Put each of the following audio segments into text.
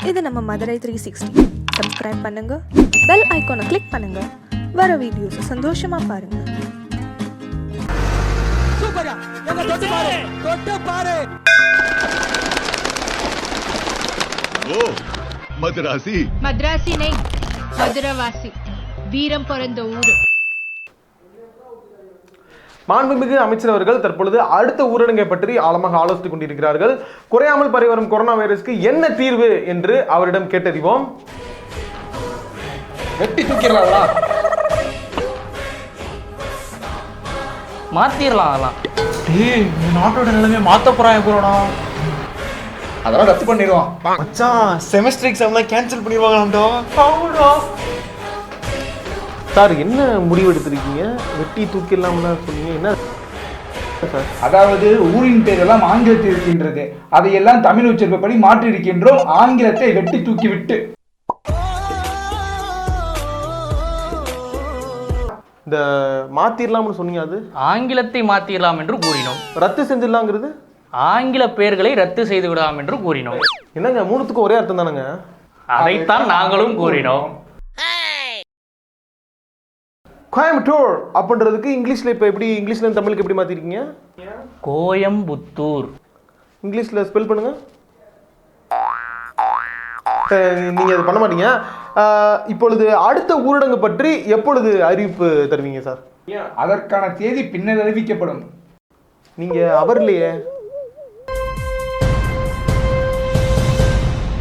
இது நம்ம மதுரை 360. சப்ஸ்கிரைப் பண்ணுங்க, பெல் ஐகானை கிளிக் பண்ணுங்க, வர வீடியோஸ் சந்தோஷமா பாருங்க. சூப்பரா எங்க தொட்டு பாரு ஓ மதுராசி மദ്രാசி நை மதுரவாசி, வீரம் பிறந்த ஊரு. மாண்புமிகு அமைச்சர் அவர்கள் தற்பொழுது அடுத்த ஊரடங்கை பற்றி ஆழமாக ஆலோசித்துக் கொண்டிருக்கிறார்கள். குறையாமல் பரவி வரும் கொரோனா வைரஸ்க்கு என்ன தீர்வு என்று அவரிடம் கேட்டறிவோம். வெட்டி தூக்கிடலாங்களா? மாத்திரலாம் அதெல்லாம். டேய் நாட்டோட நிலைமையை மாத்த போறாங்க போறோம்டா. அதெல்லாம் ரத்து பண்ணிடுவான் மச்சான். செமஸ்டர் எக்ஸாம்லாம் கேன்சல் பண்ணிடுவாங்களாம்டா. ஆமாடா சார், என்ன முடிவு எடுத்திருக்கீங்க? வெட்டி தூக்கிடலாம்னு சொன்னீங்க, என்ன சார்? அதாவது ஊரின் பேரெல்லாம் ஆங்கிலத்தில் இருக்கின்றது, அதையெல்லாம் தமிழ் உச்சரிப்படி மாற்றி இருக்கின்றோம். ஆங்கிலத்தை வெட்டி தூக்கி விட்டு இந்த மாத்திரலாம்னு சொன்னீங்க, அது ஆங்கிலத்தை மாத்திரலாம் என்று கூறினோம். ரத்து செஞ்சிடலாங்கிறது ஆங்கில பெயர்களை ரத்து செய்து விடலாம் என்று கூறினோம். என்னங்க, மூணுத்துக்கும் ஒரே அர்த்தம் தானங்க? அதைத்தான் நாங்களும் கூறினோம். கோயம்புத்தூர் அப்படின்றதுக்கு இங்கிலீஷ்ல இப்ப எப்படி, இங்கிலீஷ்ல இருந்து தமிழுக்கு எப்படி மாத்திருக்கீங்க? கோயம்புத்தூர். இங்கிலீஷ்ல ஸ்பெல் பண்ணுங்க. நீங்க அது பண்ண மாட்டீங்க. இப்பொழுது அடுத்த ஊரடங்கு பற்றி எப்பொழுது அறிவிப்பு தருவீங்க சார்? அதற்கான தேதி பின்னர் அறிவிக்கப்படும். நீங்க அவர் இல்லையே.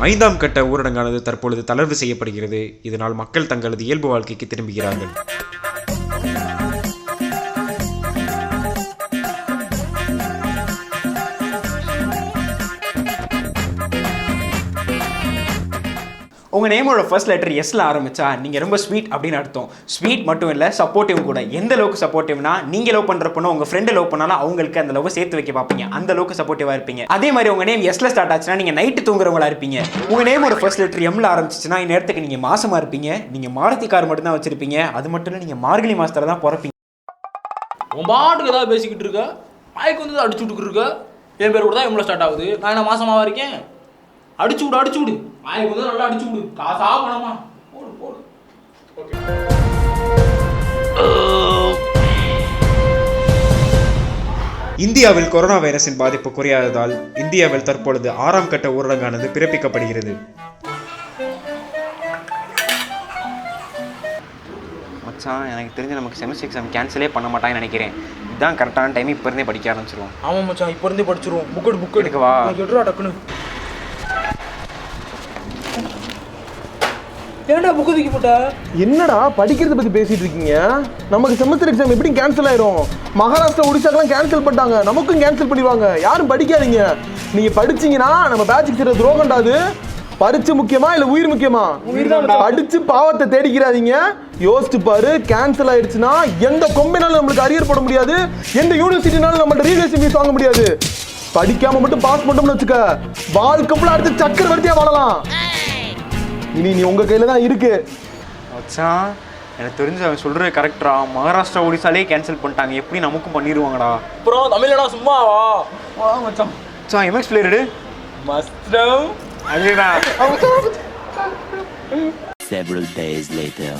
5ஆம் கட்ட ஊரடங்கானது தற்பொழுது தளர்வு செய்யப்படுகிறது. இதனால் மக்கள் தங்களது இயல்பு வாழ்க்கைக்கு திரும்புகிறார்கள். உங்கள் நேமோட ஃபர்ஸ்ட் லெட்டர் எஸ்ல ஆரம்பிச்சா நீங்கள் ரொம்ப ஸ்வீட் அப்படின்னு அர்த்தம். ஸ்வீட் மட்டும் இல்லை, சப்போர்ட்டிவ் கூட. எந்த அளவுக்கு சப்போர்ட்டிவ்னா, நீங்கள் லவ் பண்ணுறப்பனோ உங்கள் ஃப்ரெண்டு லவ் பண்ணாலும் அவங்களுக்கு அந்த லவ் சேர்த்து வைக்க பார்ப்பீங்க. அந்த அளவுக்கு சப்போர்ட்டிவாக இருப்பீங்க. அதே மாதிரி உங்கள் நேம் எஸ்ல ஸ்டார்ட் ஆச்சுன்னா நீங்கள் நைட்டு தூங்குறவங்களா இருப்பீங்க. உங்கள் நேமோட ஃபர்ஸ்ட் லெட்டர் எம்ல ஆரம்பிச்சிச்சுன்னா இந்நேரத்துக்கு நீங்கள் மாசமாக இருப்பீங்க. நீங்கள் மாருதி கார் மட்டும் தான் வச்சிருப்பீங்க. அது மட்டும் இல்லை, நீங்கள் மார்கழி மாசத்துல தான் பிறப்பீங்க. உன் பாட்டுக்கு ஏதாவது பேசிக்கிட்டு இருக்க, மாய்க்கு வந்து அடிச்சு விட்டுக்கிட்டு இருக்க. என் பேர் கூட தான் எவ்வளோ ஸ்டார்ட் ஆகுது. நான் என்ன மாசமாக இருக்கேன்? அடிச்சு விடு மாய்க்கு வந்து நல்லா அடிச்சு விடு. காசா பணமா போடு போடு. இந்தியாவில் கொரோனா வைரஸின் பாதிப்பு குறையாததால் இந்தியாவில் தற்பொழுது 6ஆம் கட்ட ஊரடங்கானது பிறப்பிக்கப்படுகிறது. மச்சான், எனக்கு தெரிஞ்சு நமக்கு செமஸ்டர் எக்ஸாம் கேன்சலே பண்ண மாட்டாங்கன்னு நினைக்கிறேன். இதுதான் கரெக்டான டைம். இப்போ இருந்தே படிக்க ஆரம்பிச்சிருவோம். ஆமாம் மச்சான், இப்போ இருந்தே படிச்சிருவோம். புக் எடுக்க வா. எடுறா டக்குன்னு. ஏன்டா புக்கு தூக்கி போட்டா? என்னடா படிக்கிறத பத்தி பேசிட்டு இருக்கீங்க? நமக்கு செமஸ்டர் எக்ஸாம் எப்படி கேன்சல் ஆயிரும்? மகாராஷ்டிரா, ஒடிசாக்கெல்லாம் கேன்சல் பண்ணிட்டாங்க, நமக்கும் கேன்சல் பண்ணிடுவாங்க. யாரும் படிக்காதீங்க. நீங்க படிச்சீங்கன்னா நம்ம பேட்சுக்கு செய்யற துரோகண்டாது. பரிச்சு முக்கியமா இல்ல உயிர் முக்கியமா? படிச்சு பாவத்தை தேடிக்கிறாதீங்க. யோசிச்சு பாரு, கேன்சல் ஆயிடுச்சுன்னா எந்த கொம்பினாலும் நம்மளுக்கு அரியர் போட முடியாது, எந்த யூனிவர்சிட்டினாலும் நம்மள்ட்ட ரீவேஷன் ஃபீஸ் வாங்க முடியாது. படிக்காம மட்டும் பாஸ் பண்ணோம்னு வச்சுக்க, வாழ்க்கை ஃபுல்லா அடுத்து சக்கரவர்த்தியா வாழலாம். இனி நீ உங்க கையில தான் இருக்கு. மச்சான், எனக்கு தெரிஞ்சு அவன் சொல்றது கரெக்டா. மகாராஷ்டிரா, ஒடிசாலே கேன்சல் பண்ணிட்டாங்க. எப்படி நமக்கும் பண்ணிடுவாங்கடா. அப்புறம் தமிழடா சும்மாவா? வா மச்சான். மச்சான், எம்எக்ஸ் பிளேயர் மஸ்டம் அதுடா. Several days later.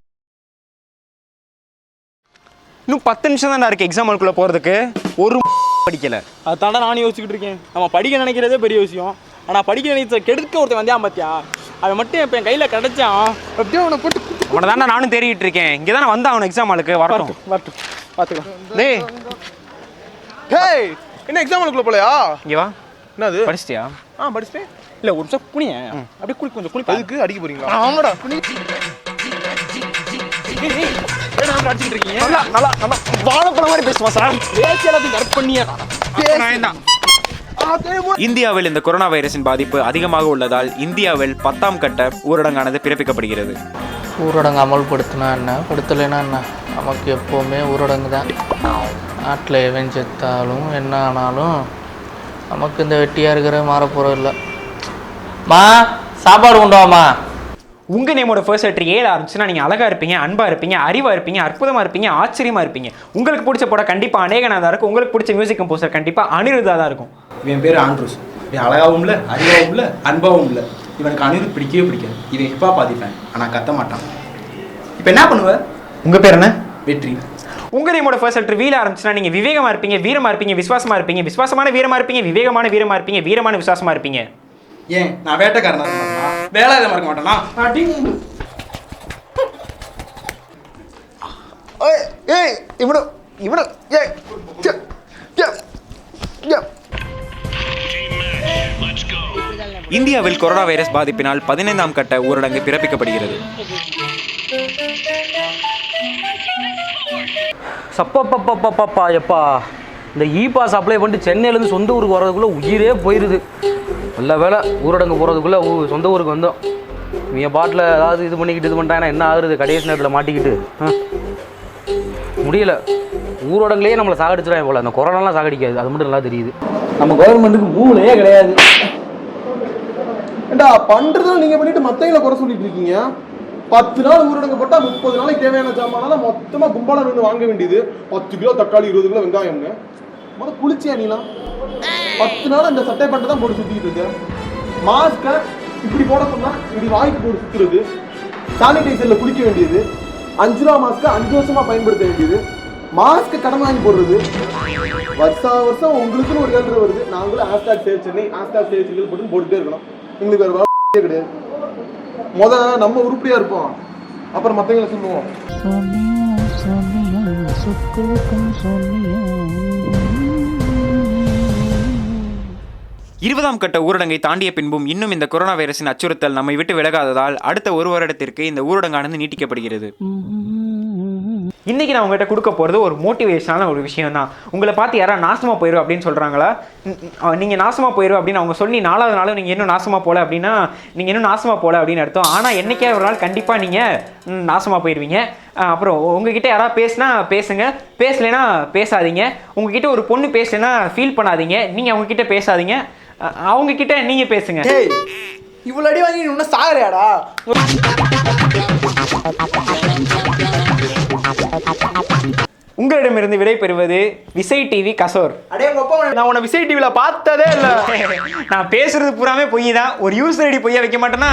இன்னும் 10 நிமிஷம் தான் இருக்கு எக்ஸாம் ஹாலுக்குள்ள போறதுக்கு. ஒரு படிக்கல. அதான்டா நானும் யோசிச்சுக்கிட்டு இருக்கேன். நம்ம படிக்க நினைக்கிறதே பெரிய விஷயம். ஆனால் படிக்க நினைச்ச கெடுக்க ஒருத்தன் வந்தியான் பார்த்தியா? அவன் மட்டும் இப்போ என் கையில் கிடைச்சான். அப்படியே அவனை போட்டு அவனை தானே நானும் தேடிட்டு இருக்கேன். இங்கே தானே வந்தான் அவன் எக்ஸாம் ஹாலுக்கு. வரட்டும் பார்த்துக்கலாம். டேய், ஹேய், என்ன எக்ஸாம் ஹாலுக்குள்ள போலையா? இங்கே வா. என்னது படிச்சிட்டியா? படிச்சிட்டேன். இல்லை, ஒரு நிமிஷம் குனிய. அப்படியே கொஞ்சம் குனி. அதுக்கு அடிக்க போறீங்களா? ஆமாடா, குனி. அடிச்சுட்டு இருக்கீங்க. நல்லா வாழைப்பழம் மாதிரி பேசுமா சார்? பேசி எல்லாத்தையும் கரெக்ட் பண்ணியா? இந்தியாவில் இந்த கொரோனா வைரஸின் பாதிப்பு அதிகமாக உள்ளதால் இந்தியாவில் 10ஆம் கட்ட ஊரடங்கானது பிறப்பிக்கப்படுகிறது. ஊரடங்கு அமல்படுத்தினா என்ன, படுத்தலைன்னா என்ன, நமக்கு எப்போவுமே ஊரடங்கு தான். நாட்டில் எவன் செத்தாலும் என்ன ஆனாலும் நமக்கு இந்த வெட்டியாக இருக்கிற மாறப்போகிறோம் இல்லை. மா, சாப்பாடு கொண்டுவாமா. உங்கள் நேமோட ஃபர்ஸ்ட் லெட்டர் ஏல ஆரம்பிச்சுன்னா நீங்கள் அழகாக இருப்பீங்க, அன்பாக இருப்பீங்க, அறிவாக இருப்பீங்க, அற்புதமாக இருப்பீங்க, ஆச்சரியமாக இருப்பீங்க. உங்களுக்கு பிடிச்ச படம் கண்டிப்பாக அநேகனாக தான் இருக்கும். உங்களுக்கு பிடிச்ச மியூசிக் கம்போசர் கண்டிப்பாக அனிருத்தா தான் இருக்கும். என் பேர் ஆண்ட்ரூஸ். அழகாவும் இல்லை, அறிவாவும் இல்லை, அன்பாவும் இல்லை. இவனுக்கு அனிருத் பிடிக்கவே பிடிக்காது. இவன் ஹிப்ஹாப் ஆதி ஃபேன், ஆனால் கத்த மாட்டான். இப்போ என்ன பண்ணுவ? உங்கள் பேர் என்ன? வெற்றி. உங்கள் நேமோட ஃபர்ஸ்ட் லெட்டர் வீல ஆரம்பிச்சுன்னா நீங்கள் விவேகமாக இருப்பீங்க, வீரமாக இருப்பீங்க, விசுவாசமாக இருப்பீங்க, விசுவாசமான வீரமாக இருப்பீங்க, விவேகமான வீரமாக இருப்பீங்க, வீரமான விசுவாசமாக இருப்பீங்க. ஏன் நான் வேட்டைக்காரனா இருக்க மாட்டேனா? வேலை இதை மறக்க மாட்டேனா? இந்தியாவில் கொரோனா வைரஸ் பாதிப்பினால் 15ஆம் கட்ட ஊரடங்கு பிறப்பிக்கப்படுகிறது. சப்பப்பப்பப்பப்பா எப்பா இந்த பாஸ் அப்ளை பண்ணிட்டு சென்னையிலேருந்து சொந்த ஊருக்கு வர்றதுக்குள்ளே உயிரே போயிடுது. நல்ல வேலை ஊரடங்கு போகிறதுக்குள்ளே சொந்த ஊருக்கு வந்தோம். என் பாட்டில் ஏதாவது இது பண்ணிக்கிட்டு இது பண்ணிட்டாங்கன்னா என்ன ஆகுறது? கடைசி நேரத்தில் மாட்டிக்கிட்டு முடியல. ஊரடங்குலேயே நம்மளை சாகடிச்சிடாங்க போல. அந்த கொரோனாலாம் சாகடிக்காது, அது மட்டும் நல்லா தெரியுது. நம்ம கவர்மெண்ட்டுக்கு மூளையே கிடையாது. ஏண்டா பண்றதும் நீங்க பண்ணிட்டு மத்தவங்களை குறை சொல்லிட்டு இருக்கீங்க. 10 நாள் ஊரடங்கு போட்டா 30 நாளைக்கு தேவையான ஜாமான் மொத்தமா கும்பலா நின்று வாங்க வேண்டியது. 10 கிலோ தக்காளி, 20 கிலோ வெங்காயம்னு முதல்ல குளிச்சியா நீலாம்? 10 நாள் இந்த சட்டை பட்டை தான் போட்டு சுத்திட்டு இருக்க. மாஸ்க இப்படி போட சொன்னா இப்படி வாய்க்கு போட்டு சுத்துறது, சானிடைசர்ல குளிக்க வேண்டியது, 5 ரூபா மாஸ்க 5 வருஷமா பயன்படுத்த வேண்டியது, மாஸ்க் கடன் வாங்கி போடுறது. வருஷம் உங்களுக்குன்னு ஒரு கேள்வி வருது, நாங்களும் hashtag save Chennai, hashtag save Chennai போட்டுட்டே இருக்கணும். எங்களுக்கு வேற வேலையே கிடையாது. நம்ம உருப்படியா இருப்போம், அப்புறம் மத்தவங்களை சொல்லுவோம். 20ஆம் கட்ட ஊரடங்கை தாண்டிய பின்பும் இன்னும் இந்த கொரோனா வைரஸின் அச்சுறுத்தல் நம்மை விட்டு விலகாததால் அடுத்த 1 வருடத்திற்கு இந்த ஊரடங்கானது நீட்டிக்கப்படுகிறது. இன்னைக்கு நான் உங்கள்கிட்ட கொடுக்க போகிறது ஒரு மோட்டிவேஷனான ஒரு விஷயம் தான். உங்களை பார்த்து யாராவது நாசமாக போயிடும் அப்படின்னு சொல்கிறாங்களா? நீங்கள் நாசமாக போயிடும் அப்படின்னு அவங்க சொல்லி 4வது நாளும் நீங்கள் இன்னும் நாசமாக போகல அப்படின்னா நீங்கள் இன்னும் நாசமாக போகல அப்படின்னு அர்த்தம். ஆனால் என்றைக்கே ஒரு நாள் கண்டிப்பாக நீங்கள் நாசமாக போயிடுவீங்க. அப்புறம் உங்ககிட்ட யாராவது பேசினா பேசுங்க, பேசலைன்னா பேசாதீங்க. உங்ககிட்ட ஒரு பொண்ணு பேசலைன்னா ஃபீல் பண்ணாதீங்க, நீங்கள் அவங்கக்கிட்ட பேசாதீங்க, அவங்கக்கிட்ட நீங்கள் பேசுங்க. இவ்வளோ அடி வாங்கி இன்னும் சாகறியாடா? உங்களிடமிருந்து விடை பெறுவது விசய் டிவி கசோர். நான் உன்னை விசய் டிவியில் பார்த்ததே இல்லை. நான் பேசுறது பூராமே பொய் தான். ஒரு யூசர் ஐடி பொய்யா வைக்க மாட்டேன்னா